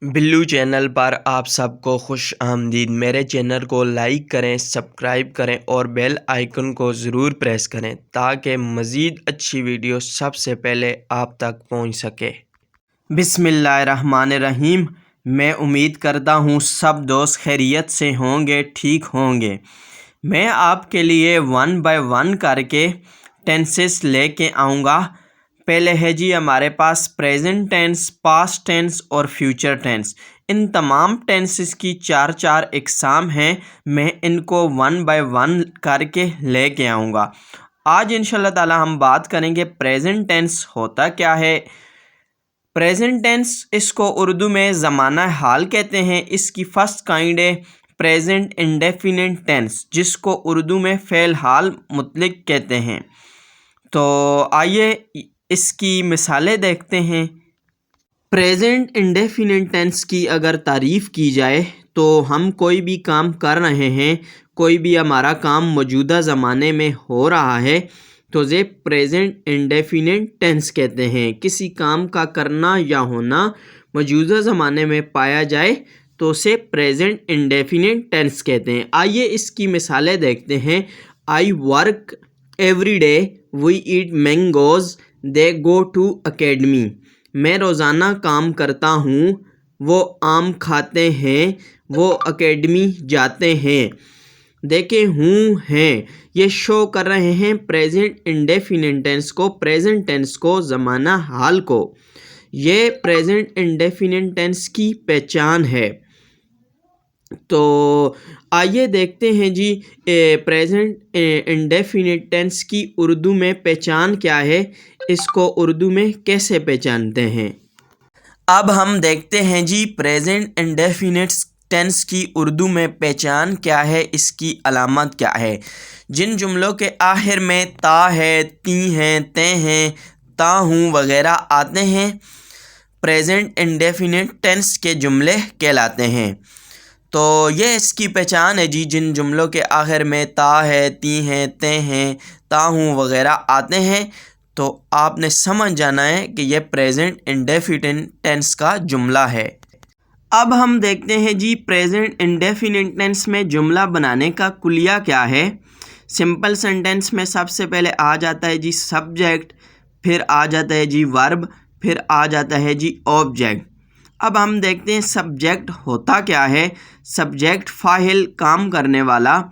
Billu channel पर आप सबको खुश आमदीद। मेरे चैनल को लाइक करें, सब्सक्राइब करें और बेल आइकन को ज़रूर प्रेस करें ताकि मज़ीद अच्छी वीडियो सबसे पहले आप तक पहुंच सके। बिस्मिल्लाहिर्रहमानिर्रहीम। मैं उम्मीद करता हूं सब दोस्त खैरियत से होंगे, ठीक होंगे। मैं आपके लिए वन बाय वन करके टेंसेस लेके आऊँगा। पहले है जी हमारे पास प्रेजेंट टेंस, पास्ट टेंस और फ्यूचर टेंस। इन तमाम टेंसेस की चार चार इकसाम हैं। मैं इनको वन बाय वन करके लेके आऊँगा। आज इंशाल्लाह ताला हम बात करेंगे प्रेजेंट टेंस होता क्या है। प्रेजेंट टेंस इसको उर्दू में ज़माना हाल कहते हैं। इसकी फ़र्स्ट काइंड है प्रेजेंट इंडेफिनिट टेंस, जिसको उर्दू में फ़ेल हाल मुतलक कहते हैं। तो आइए इसकी मिसालें देखते हैं। प्रेजेंट इंडेफिनिट टेंस की अगर तारीफ़ की जाए तो हम कोई भी काम कर रहे हैं, कोई भी हमारा काम मौजूदा ज़माने में हो रहा है तो ये प्रेजेंट इंडेफिनिट टेंस कहते हैं। किसी काम का करना या होना मौजूदा ज़माने में पाया जाए तो उसे प्रेजेंट इंडेफिनिट टेंस कहते हैं। आइए इसकी मिसालें देखते हैं। I work every day, we eat mangoes, they go to academy. मैं रोज़ाना काम करता हूँ, वो आम खाते हैं, वो अकेडमी जाते हैं। देखें हूँ हैं, ये शो कर रहे हैं प्रेजेंट इंडेफिनिट टेंस को, प्रेजेंट टेंस को, ज़माना हाल को। ये प्रेजेंट इंडेफिनिट टेंस की पहचान है। तो आइए देखते हैं जी प्रेजेंट इंडेफिनिट टेंस की उर्दू में पहचान क्या है, इसको उर्दू में कैसे पहचानते हैं। अब हम देखते हैं जी प्रेजेंट इंडेफिनिट टेंस की उर्दू में पहचान क्या है, इसकी अलामत क्या है। जिन जुमलों के आखिर में ता है, ती हैं, ते हैं, ता हूँ वगैरह आते हैं, प्रेजेंट इंडेफिनिट टेंस के जुमले कहलाते हैं। तो ये इसकी पहचान है जी। जिन जुमलों के आखिर में ता है, ती हैं, ते हैं, ता हूँ वगैरह आते हैं तो आपने समझ जाना है कि यह प्रेजेंट इंडेफिनिट टेंस का जुमला है। अब हम देखते हैं जी प्रेजेंट इंडेफिनिट टेंस में जुमला बनाने का कुलिया क्या है। सिंपल सेंटेंस में सबसे पहले आ जाता है जी सब्जेक्ट, फिर आ जाता है जी वर्ब, फिर आ जाता है जी ऑब्जेक्ट। अब हम देखते हैं सब्जेक्ट होता क्या है। सब्जेक्ट फाइल, काम करने वाला।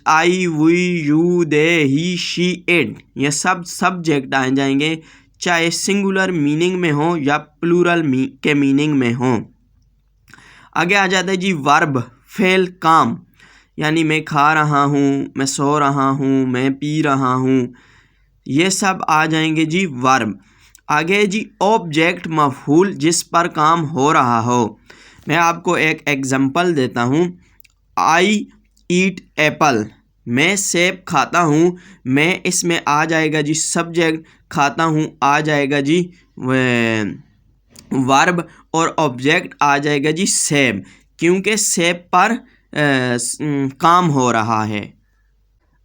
I, we, you, they, he, she, it, ये सब सब्जेक्ट आ जाएंगे, चाहे सिंगुलर मीनिंग में हो या प्लूरल के मीनिंग में हो। आगे आ जाता है जी वर्ब, फेल, काम, यानी मैं खा रहा हूँ, मैं सो रहा हूँ, मैं पी रहा हूँ, ये सब आ जाएंगे जी वर्ब। आगे जी ऑब्जेक्ट, मफूल, जिस पर काम हो रहा हो। मैं आपको एक एग्जांपल देता हूँ। आई ईट एप्पल, मैं सेब खाता हूँ। मैं इसमें आ जाएगा जी सब्जेक्ट, खाता हूँ आ जाएगा जी वर्ब और ऑब्जेक्ट आ जाएगा जी सेब, क्योंकि सेब पर काम हो रहा है।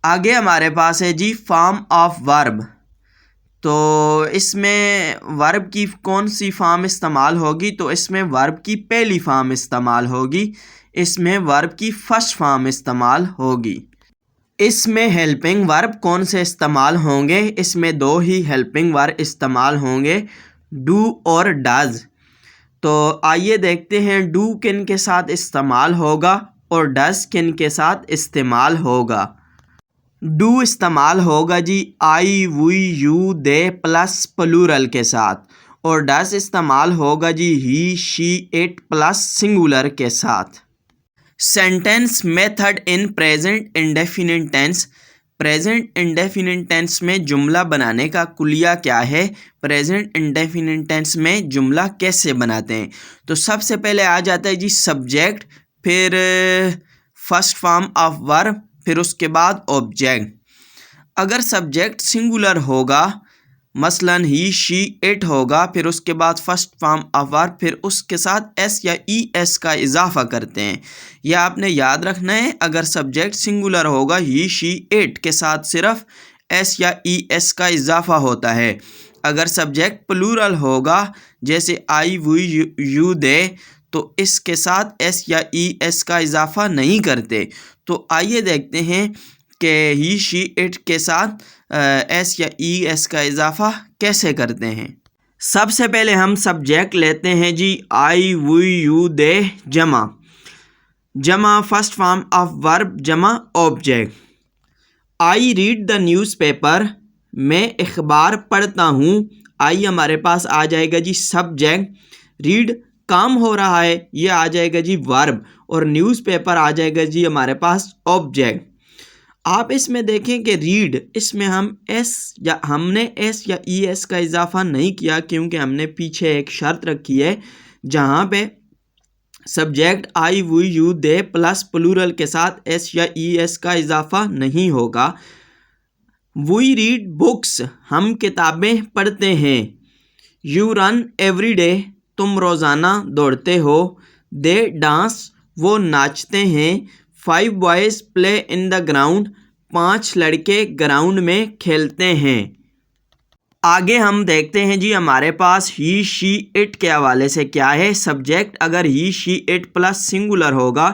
आगे हमारे पास है जी फॉर्म ऑफ वर्ब। तो इसमें वर्ब की कौन सी फॉर्म इस्तेमाल होगी, तो इसमें वर्ब की पहली फॉर्म इस्तेमाल होगी, इसमें वर्ब की फर्स्ट फॉर्म इस्तेमाल होगी। इसमें हेल्पिंग वर्ब कौन से इस्तेमाल होंगे, इसमें दो ही हेल्पिंग वर्ब इस्तेमाल होंगे, डू और डज। तो आइए देखते हैं डू किन के साथ इस्तेमाल होगा और डज किन के साथ इस्तेमाल होगा। डू इस्तेमाल होगा जी I, we, you, they plus plural के साथ, और डज इस्तेमाल होगा जी he, she, it plus singular के साथ। Sentence method in present indefinite tense. Present indefinite tense में जुमला बनाने का कुलिया क्या है, प्रेजेंट इंडेफिनिट टेंस में जुमला कैसे बनाते हैं। तो सबसे पहले आ जाता है जी सब्जेक्ट, फिर फर्स्ट फॉर्म ऑफ वर्ब, फिर उसके बाद ऑब्जेक्ट। अगर सब्जेक्ट सिंगुलर होगा, मसलन ही, शी, इट होगा, फिर उसके बाद फर्स्ट फॉर्म ऑफ वर्ब, फिर उसके साथ एस या ई एस का इजाफा करते हैं। यह आपने याद रखना है। अगर सब्जेक्ट सिंगुलर होगा, ही, शी, इट के साथ सिर्फ एस या ई एस का इजाफा होता है। अगर सब्जेक्ट प्लूरल होगा जैसे आई वी यू दे तो इसके साथ एस या ई एस का इजाफा नहीं करते। तो आइए देखते हैं कि ही शी इट के साथ एस या ई एस का इजाफा कैसे करते हैं। सबसे पहले हम सब्जेक्ट लेते हैं जी आई वी यू दे जमा फर्स्ट फॉर्म ऑफ वर्ब जमा object. I read the newspaper, मैं अखबार पढ़ता हूँ। आई हमारे पास आ जाएगा जी सब्जेक्ट, रीड काम हो रहा है ये आ जाएगा जी वर्ब, और न्यूज़पेपर आ जाएगा जी हमारे पास ऑब्जेक्ट। आप इसमें देखें कि रीड इसमें हमने एस या ई एस का इजाफा नहीं किया क्योंकि हमने पीछे एक शर्त रखी है जहाँ पे subject I we you they plus plural के साथ एस या ई एस का इजाफा नहीं होगा। वी रीड बुक्स, हम किताबें पढ़ते हैं। यू रन एवरी डे, तुम रोज़ाना दौड़ते हो। दे डांस, वो नाचते हैं। 5 boys play in the ground, 5 लड़के ग्राउंड में खेलते हैं। आगे हम देखते हैं जी हमारे पास ही शी इट के हवाले से क्या है। सब्जेक्ट अगर ही शी इट प्लस सिंगुलर होगा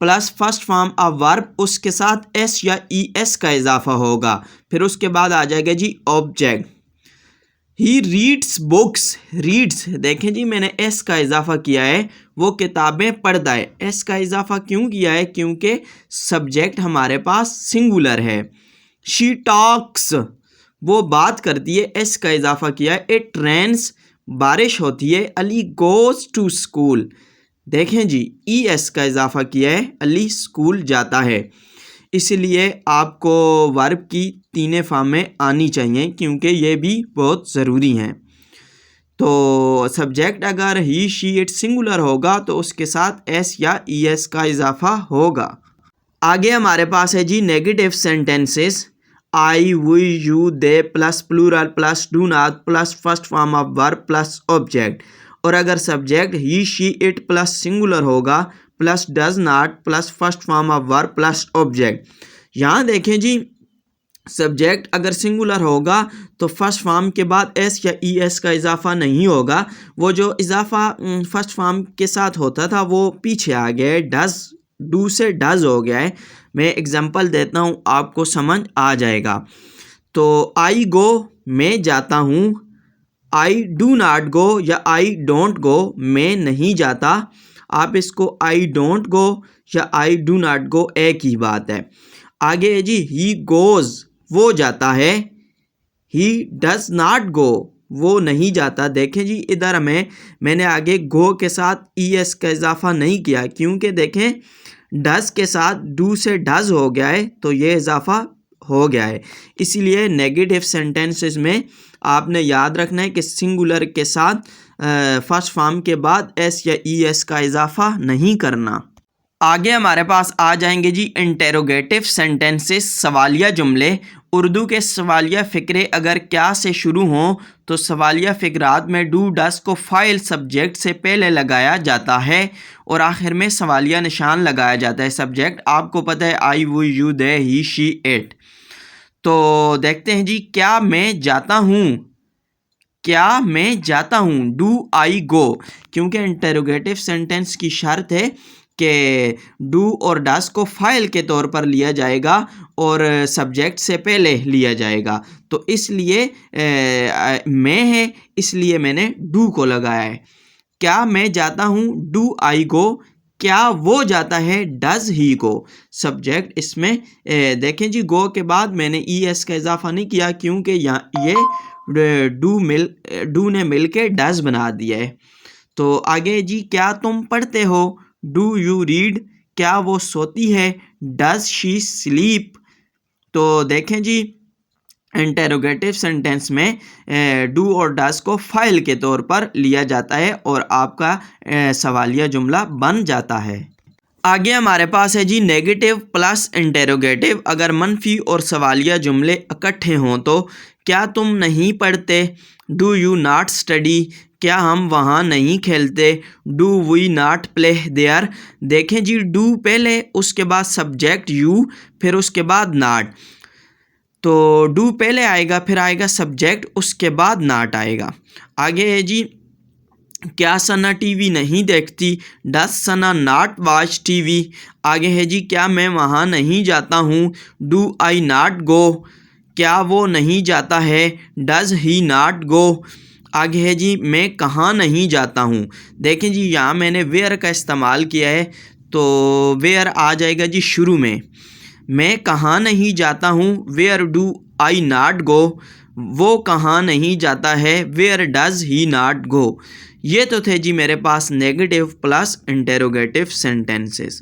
plus first form of verb, उसके साथ एस या ई एस का इजाफा होगा, फिर उसके बाद आ जाएगा जी object. He reads books, reads देखें जी मैंने एस का इजाफा किया है, वो किताबें पढ़ता है। एस का इजाफा क्यों किया है? क्योंकि सब्जेक्ट हमारे पास सिंगुलर है। शी टॉक्स, वो बात करती है, एस का इजाफा किया है। इट रेन्स, बारिश होती है। अली गोज़ टू स्कूल, देखें जी ई एस का इजाफा किया है, अली स्कूल जाता है। इसलिए आपको वर्ब की तीनों फॉर्में आनी चाहिए क्योंकि ये भी बहुत ज़रूरी हैं। तो सब्जेक्ट अगर ही शी इट सिंगुलर होगा तो उसके साथ एस या ई एस का इजाफा होगा। आगे हमारे पास है जी negative sentences. I we you they plus plural plus do not plus first form of verb plus object. और अगर subject he she it plus singular होगा plus does not plus first form of verb plus object. यहाँ देखें जी subject अगर singular होगा तो first form के बाद एस या ई एस का इजाफा नहीं होगा। वो जो इजाफा फर्स्ट फॉर्म के साथ होता था वो पीछे आ गया है, डज डू से डज हो गया है। मैं एग्जांपल देता हूँ आपको समझ आ जाएगा। तो आई गो, मैं जाता हूँ। आई डू नॉट गो या आई डोंट गो, मैं नहीं जाता। आप इसको आई डोंट गो या आई डू नॉट गो एक ही बात है। आगे है जी ही गोज़, वो जाता है। ही डज नॉट गो, वो नहीं जाता। देखें जी इधर मैंने आगे गो के साथ ई एस का इजाफा नहीं किया क्योंकि देखें डज के साथ डू से डज हो गया है तो ये इजाफा हो गया है। इसीलिए नेगेटिव सेंटेंसेस में आपने याद रखना है कि सिंगुलर के साथ फर्स्ट फॉर्म के बाद एस या ई एस का इजाफा नहीं करना। आगे हमारे पास आ जाएंगे जी इंटेरोगेटिव सेंटेंसेस, सवालिया जुमले। उर्दू के सवालिया फ़िक्रे अगर क्या से शुरू हों तो सवालिया फ़िक्रात में डू डस को फ़ाइल सब्जेक्ट से पहले लगाया जाता है और आखिर में सवालिया निशान लगाया जाता है। सब्जेक्ट आपको पता है I we you they he she it. तो देखते हैं जी क्या मैं जाता हूँ, क्या मैं जाता हूँ, डू आई गो, क्योंकि इंटेरोगेटिव सेंटेंस की शर्त है कि डू और डस को फ़ाइल के तौर पर लिया जाएगा और सब्जेक्ट से पहले लिया जाएगा। तो इसलिए मैं है इसलिए मैंने डू को लगाया है। क्या मैं जाता हूँ, डू आई गो। क्या वो जाता है, डज ही गो। सब्जेक्ट इसमें देखें जी गो के बाद मैंने ई एस का इजाफा नहीं किया क्योंकि यहाँ ये डू ने मिल के डज बना दिया है। तो आगे जी क्या तुम पढ़ते हो, डू यू रीड। क्या वो सोती है, डज शी स्लीप। तो देखें जी इंटेरोगेटिव सेंटेंस में डू और डज को फ़ाइल के तौर पर लिया जाता है और आपका सवालिया जुमला बन जाता है। आगे हमारे पास है जी नेगेटिव प्लस इंटेरोगेटिव। अगर मनफी और सवालिया जुमले इकट्ठे हों तो क्या तुम नहीं पढ़ते, डू यू नॉट स्टडी। क्या हम वहाँ नहीं खेलते, do we not play there. देखें जी डू पहले, उसके बाद सब्जेक्ट यू, फिर उसके बाद नॉट। तो डू पहले आएगा, फिर आएगा सब्जेक्ट, उसके बाद नाट आएगा। आगे है जी, क्या सना टीवी नहीं देखती? Does Sana not watch TV? आगे है जी, क्या मैं वहाँ नहीं जाता हूँ? डू आई नॉट गो? क्या वो नहीं जाता है? डज ही नॉट गो? आगे है जी, मैं कहाँ नहीं जाता हूँ? देखें जी, यहाँ मैंने वेयर का इस्तेमाल किया है, तो वेयर आ जाएगा जी शुरू में। मैं कहाँ नहीं जाता हूँ, where do I not go? वो कहाँ नहीं जाता है, where does he not go? ये तो थे जी मेरे पास नेगेटिव प्लस इंटेरोगेटिव सेंटेंसेस।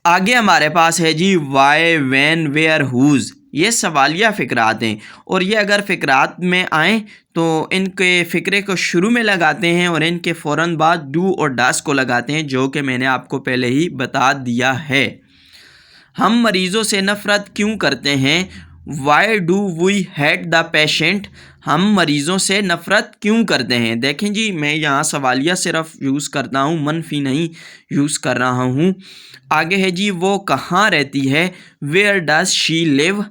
आगे हमारे पास है जी वाई, व्हेन, वेयर, हुज। ये सवालिया फ़िक्रात हैं, और ये अगर फ़िक्रात में आएँ तो इनके फ़िक्रे को शुरू में लगाते हैं और इनके फ़ौरन बाद डू और डस को लगाते हैं, जो कि मैंने आपको पहले ही बता दिया है। हम मरीज़ों से नफ़रत क्यों करते हैं? Why do we hate the patient? हम मरीज़ों से नफ़रत क्यों करते हैं? देखें जी, मैं यहाँ सवालिया सिर्फ यूज़ करता हूँ, मनफी नहीं यूज़ कर रहा हूँ। आगे है जी, वो कहाँ रहती है? Where does she live?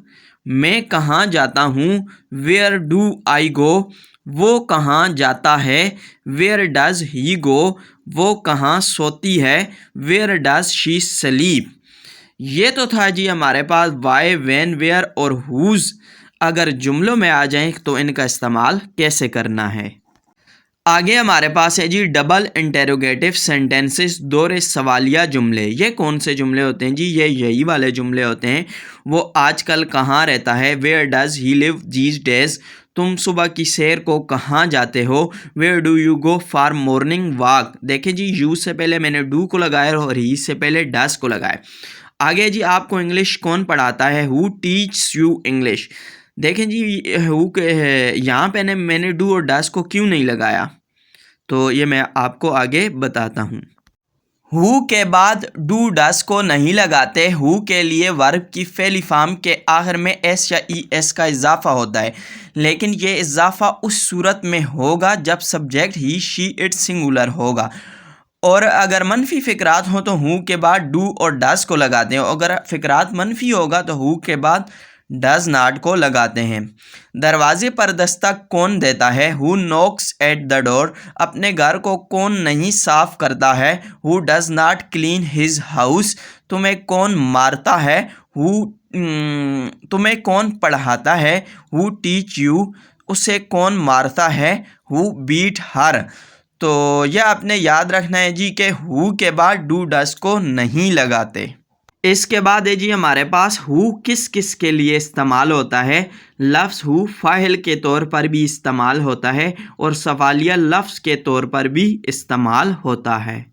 मैं कहाँ जाता हूँ? Where do I go? वो कहाँ जाता है? Where does he go? वो कहाँ सोती है? Where does she sleep? ये तो था जी हमारे पास वाई, व्हेन, वेयर और हुज। अगर जुमलों में आ जाएं तो इनका इस्तेमाल कैसे करना है। आगे हमारे पास है जी डबल इंटेरोगेटिव सेंटेंसेस, दोहरे सवालिया जुमले। ये कौन से जुमले होते हैं जी? ये यही वाले जुमले होते हैं। वो आजकल कहाँ रहता है? Where does he live these days? तुम सुबह की सैर को कहाँ जाते हो? Where do you go for morning walk? देखिए जी, यू से पहले मैंने डू को लगाया और ही से पहले डज को लगाया। आगे जी, आपको इंग्लिश कौन पढ़ाता है? Who teach you English? देखें जी, हु के यहाँ पे मैंने डू और डस को क्यों नहीं लगाया, तो ये मैं आपको आगे बताता हूँ। हु के बाद डू डस को नहीं लगाते। हु के लिए वर्ब की फेली फॉर्म के आखिर में एस या ई एस का इजाफा होता है, लेकिन ये इजाफा उस सूरत में होगा जब subject he, she, it singular होगा। और अगर मनफी फ़िक्रात हो तो हु के बाद डू और डस को लगाते हैं। अगर फ़िक्रात मनफी होगा तो हु के बाद डज नॉट को लगाते हैं। दरवाजे पर दस्तक कौन देता है? Who knocks at the door? अपने घर को कौन नहीं साफ़ करता है? Who does not clean his house? तुम्हें कौन मारता है? तुम्हें कौन पढ़ाता है? Who teach you? उसे कौन मारता है? Who beat her? तो यह आपने याद रखना है जी कि हु के बाद डू डस को नहीं लगाते। इसके बाद है जी हमारे पास हु किस किस के लिए इस्तेमाल होता है। लफ्ज़ हु फ़ाइल के तौर पर भी इस्तेमाल होता है और सवालिया लफ्ज़ के तौर पर भी इस्तेमाल होता है।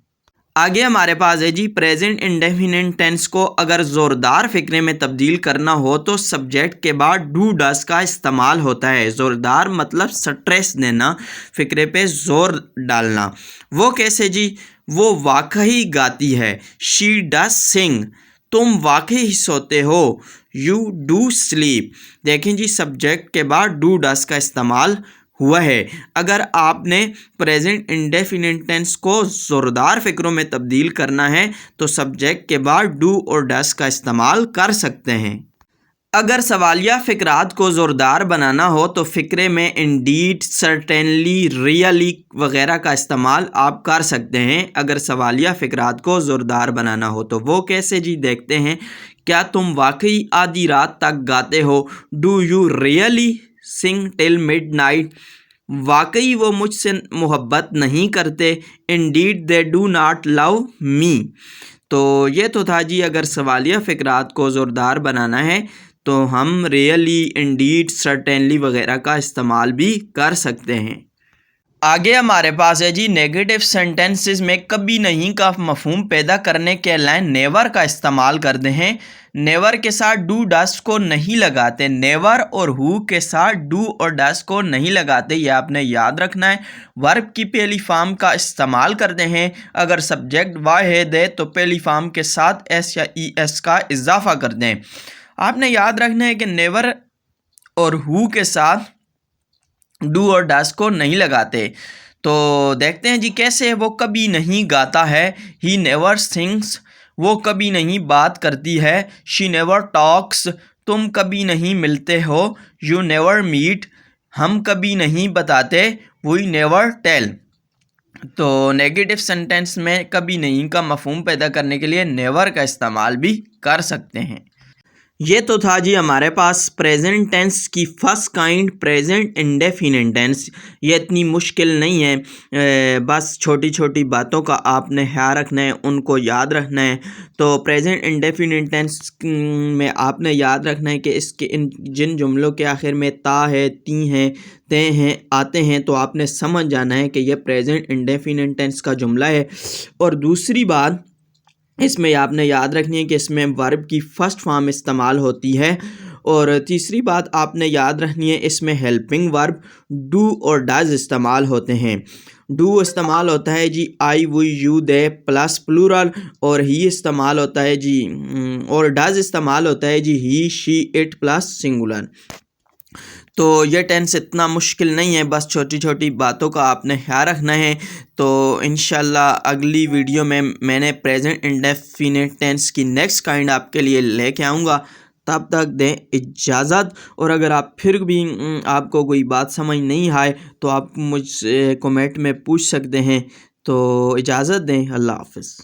आगे हमारे पास है जी प्रेजेंट इंडेफिनिट टेंस को अगर ज़ोरदार फ़िक्रे में तब्दील करना हो तो सब्जेक्ट के बाद डू डस का इस्तेमाल होता है। ज़ोरदार मतलब स्ट्रेस देना, फ़िक्रे पे ज़ोर डालना। वो कैसे जी? वो वाकई गाती है। शी डज सिंग। तुम वाकई सोते हो। You do sleep. देखें जी, सब्जेक्ट के बाद डू डस का इस्तेमाल हुआ है। अगर आपने प्रेजेंट इंडेफिनिट टेंस को ज़ोरदार फ़िक्रों में तब्दील करना है तो सब्जेक्ट के बाद डू और डस का इस्तेमाल कर सकते हैं। अगर सवालिया फ़िक्रात को ज़ोरदार बनाना हो तो फ़िक्रे में इंडीड, सर्टेनली, रियली वगैरह का इस्तेमाल आप कर सकते हैं। अगर सवालिया फ़िक्रात को ज़ोरदार बनाना हो तो वो कैसे जी, देखते हैं। क्या तुम वाकई आधी रात तक गाते हो? Do you really sing till midnight? वाकई वो मुझसे मोहब्बत नहीं करते। Indeed they do not love me. तो ये तो था जी, अगर सवालिया फ़िक्रात को ज़ोरदार बनाना है तो हम रियली, इंडीड, सर्टेनली वगैरह का इस्तेमाल भी कर सकते हैं। आगे हमारे पास है जी नेगेटिव सेंटेंसेस में कभी नहीं का मफहूम पैदा करने के लिए नेवर का इस्तेमाल करते हैं। नेवर के साथ डू डस को नहीं लगाते। नेवर और हु के साथ डू और डस को नहीं लगाते, यह आपने याद रखना है। वर्ब की पहली फॉर्म का इस्तेमाल करते हैं। अगर सब्जेक्ट वाहिद है तो पहली फॉर्म के साथ एस या ई एस का इजाफा करते हैं। आपने याद रखना है कि नेवर और हु के साथ डू और डस को नहीं लगाते। तो देखते हैं जी कैसे। वो कभी नहीं गाता है। He never sings. वो कभी नहीं बात करती है। She never talks. तुम कभी नहीं मिलते हो, यू नेवर मीट, हम कभी नहीं बताते, वी नेवर टेल। तो नेगेटिव सेंटेंस में कभी नहीं का मफहूम पैदा करने के लिए नेवर का इस्तेमाल भी कर सकते हैं। ये तो था जी हमारे पास प्रेजेंट टेंस की first kind present indefinite tense. ये इतनी मुश्किल नहीं है, बस छोटी छोटी बातों का आपने ख्याल रखना है, उनको याद रखना है। तो प्रेजेंट इंडेफिनिट टेंस में आपने याद रखना है कि इसके जिन जुमलों के आखिर में ता है, ती हैं, ते हैं आते हैं, तो आपने समझ जाना है कि यह प्रेजेंट इंडेफिनिट टेंस का जुमला है। और दूसरी बात इसमें आपने याद रखनी है कि इसमें वर्ब की फ़र्स्ट फॉर्म इस्तेमाल होती है। और तीसरी बात आपने याद रखनी है, इसमें हेल्पिंग वर्ब डू और डज इस्तेमाल होते हैं। डू इस्तेमाल होता है जी I, we, you, they plus plural, और ही इस्तेमाल होता है जी और डज इस्तेमाल होता है जी he, she, it plus singular. तो ये टेंस इतना मुश्किल नहीं है, बस छोटी छोटी बातों का आपने ख्याल रखना है। तो इंशाल्लाह अगली वीडियो में मैंने प्रेजेंट इंडेफिनिट टेंस की नेक्स्ट काइंड आपके लिए लेके आऊँगा। तब तक दें इजाज़त। और अगर आप फिर भी आपको कोई बात समझ नहीं आए तो आप मुझसे कमेंट में पूछ सकते हैं। तो इजाज़त दें, अल्लाह हाफ़िज़।